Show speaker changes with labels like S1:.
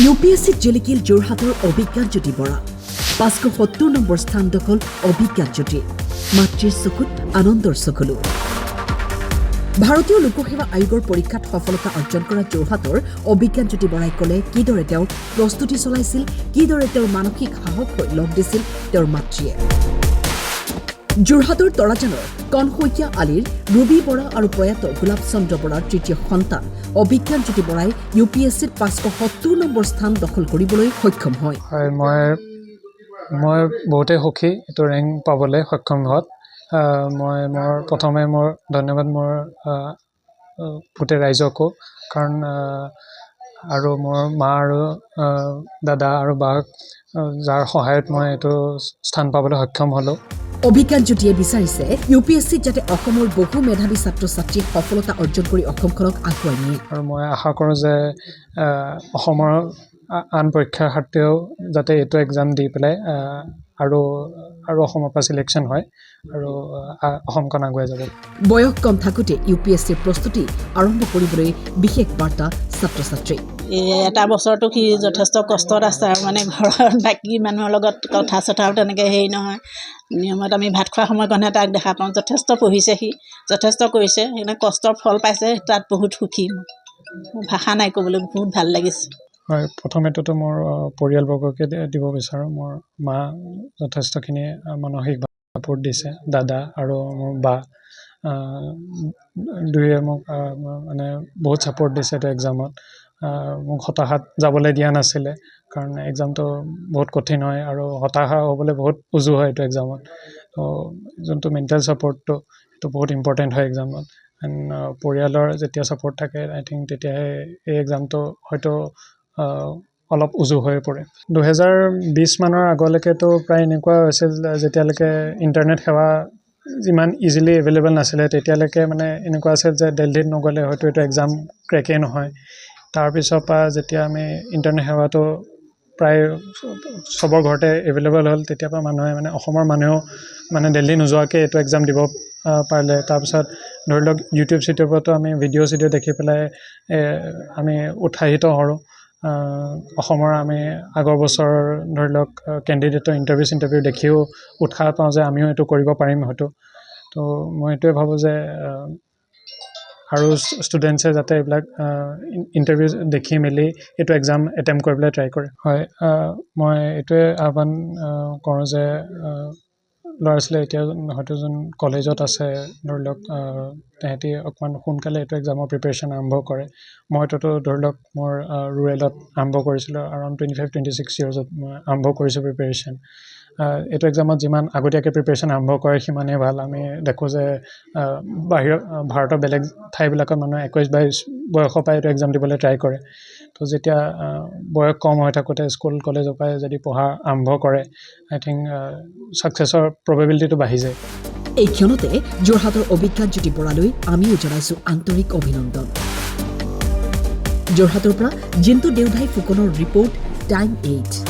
S1: ইউপিএসসিত জিলিকিল যোৰহাটৰ অভিজ্ঞান জ্যোতি বৰা 570 নম্বৰ স্থান দখল অভিজ্ঞান জ্যোতি মাতৃৰ চকুত আনন্দৰ চকুলো ভাৰতীয় লোকসেৱা আয়োগৰ পৰীক্ষাত সফলতা অৰ্জন কৰা যোৰহাটৰ অভিজ্ঞান জ্যোতি বৰাই ক'লে কিদৰে তেওঁ প্ৰস্তুতি চলাইছিল কিদৰে তেওঁৰ মানসিক সাহস লগ দিছিল তেওঁৰ মাতৃয়ে যোৰহাটৰ তৰাজানৰ কনশইকীয়া আলিৰ ৰবি বৰা আৰু প্ৰয়াত গোলাপ চন্দ্ৰ বৰাৰ তৃতীয় সন্তান অভিজ্ঞান জ্যোতি বৰাই ইউপিএসসিত 570 নম্বৰ স্থান দখল কৰিবলৈ সক্ষম হয়
S2: মই বহুতে সুখী এইটো ৰেংক পাবলৈ সক্ষম হোৱাত মই প্ৰথমে মোৰ ধন্যবাদ মোৰ গোটেই ৰাইজকো কাৰণ আৰু মোৰ মা আৰু দাদা আৰু বাক যাৰ সহায়ত মই এইটো স্থান পাবলৈ সক্ষম হ'লোঁ
S1: অভিজ্ঞান জ্যোতিয়ে বিচাৰিছে ইউপিএসসিত যাতে অসমৰ বহু মেধাৱী ছাত্ৰ ছাত্ৰীয়ে সফলতা অৰ্জন কৰি অসমখনক আগুৱাই নিয়ে
S2: আৰু মই আশা কৰোঁ যে অসমৰ আন পৰীক্ষাৰ্থীও যাতে এইটো এক্সাম দি পেলাই আৰু অসমৰ পৰা চিলেকশ্যন হয় আৰু অসমখন আগুৱাই যাব
S1: বয়স কম থাকোঁতে ইউপিএসসিৰ প্ৰস্তুতি আৰম্ভ কৰিবলৈ বিশেষ বাৰ্তা ছাত্ৰ ছাত্ৰী
S3: এটা বছৰটো সি যথেষ্ট কষ্টত আছে আৰু মানে ঘৰৰ বাকী মানুহৰ লগত কথা চথাও তেনেকৈ হেৰি নহয় নিয়মত আমি ভাত খোৱাৰ সময়কণহে তাক দেখা পাওঁ যথেষ্ট পঢ়িছে সি যথেষ্ট কৰিছে সেইকাৰণে কষ্টৰ ফল পাইছে তাত বহুত সুখী মোৰ ভাষা নাই ক'বলৈ বহুত ভাল লাগিছে
S2: হয় প্ৰথমেতো মোৰ পৰিয়ালবৰ্গকে দিব বিচাৰোঁ মোৰ মা যথেষ্টখিনি মানসিক ছাপোৰ্ট দিছে দাদা আৰু মোৰ বা দুয়ে মোক মানে বহুত ছাপোৰ্ট দিছে এইটো এক্সামত মোক হতাশাত যাবলৈ দিয়া নাছিলে কাৰণ এক্সামটো বহুত কঠিন হয় আৰু হতাশা হ'বলৈ বহুত উজু হয় এইটো এক্সামত তো যোনটো মেণ্টেল ছাপোৰ্টটো সেইটো বহুত ইম্পৰ্টেণ্ট হয় এক্সামত এণ্ড পৰিয়ালৰ যেতিয়া ছাপোৰ্ট থাকে আই থিংক তেতিয়াহে এই এক্সামটো হয়তো অলপ উজু হৈ পৰে 2020 মানৰ আগলৈকেতো প্ৰায় এনেকুৱা হৈছিল যেতিয়ালৈকে ইণ্টাৰনেট সেৱা ইমান ইজিলি এভেইলেবল নাছিলে তেতিয়ালৈকে মানে এনেকুৱা আছিল যে দিল্লীত নগ'লে হয়তো এইটো এক্সাম ক্ৰেকেই নহয় তাৰপিছৰ পৰা যেতিয়া আমি ইণ্টাৰনেট সেৱাটো প্ৰায় চবৰ ঘৰতে এভেইলেবল হ'ল তেতিয়াৰ পৰা মানুহে মানে অসমৰ মানুহেও মানে দিল্লী নোযোৱাকৈ এইটো এক্সাম দিব পাৰিলে তাৰপিছত ধৰি লওক ইউটিউবতো আমি ভিডিঅ' চিডিঅ' দেখি পেলাই আমি উৎসাহিত হওঁ অসমৰ আমি আগৰ বছৰ ধৰি লওক কেণ্ডিডেটৰ ইণ্টাৰভিউ দেখিও উৎসাহ পাওঁ যে আমিও এইটো কৰিব পাৰিম হয়তো তো মই এইটোৱে ভাবোঁ যে আৰু ষ্টুডেণ্টছে যাতে এইবিলাক ইণ্টাৰভিউ দেখি মেলি এইটো এক্সাম এটেম্প কৰিবলৈ ট্ৰাই কৰে হয় মই এইটোৱে আহ্বান কৰোঁ যে ল'ৰা ছোৱালী এতিয়া হয়তো যোন কলেজত আছে ধৰি লওক তেহেঁতি অকণমান সোনকালে এইটো এক্সামৰ প্ৰিপেৰেশ্যন আৰম্ভ কৰে মইতো ধৰি লওক মোৰ ৰুৰেলত আৰম্ভ কৰিছিলোঁ এৰাউণ্ড 25-26 ইয়াৰ্ছত মই আৰম্ভ কৰিছোঁ প্ৰিপেৰেশ্যন এইটো এক্সামত যিমান আগতীয়াকৈ প্ৰিপেৰেশ্যন আৰম্ভ কৰে সিমানেই ভাল আমি দেখোঁ যে ভাৰতৰ বেলেগ ঠাইবিলাকত মানুহে 21-22 বয়সৰ পৰাই এইটো এক্সাম দিবলৈ ট্ৰাই কৰে তো যেতিয়া বয়স কম হৈ থাকোঁতে স্কুল কলেজৰ পৰাই যদি পঢ়া আৰম্ভ কৰে আই থিংক ছাকচেছৰ প্ৰবেবিলিটিটো বাঢ়ি যায়
S1: এই ক্ষণতে যোৰহাটৰ অভিজ্ঞান জ্যোতি বৰালৈ আমিও জনাইছোঁ আন্তৰিক অভিনন্দন যোৰহাটৰ পৰা জিন্তু দেউধাই ফুকনৰ ৰিপৰ্ট টাইম 8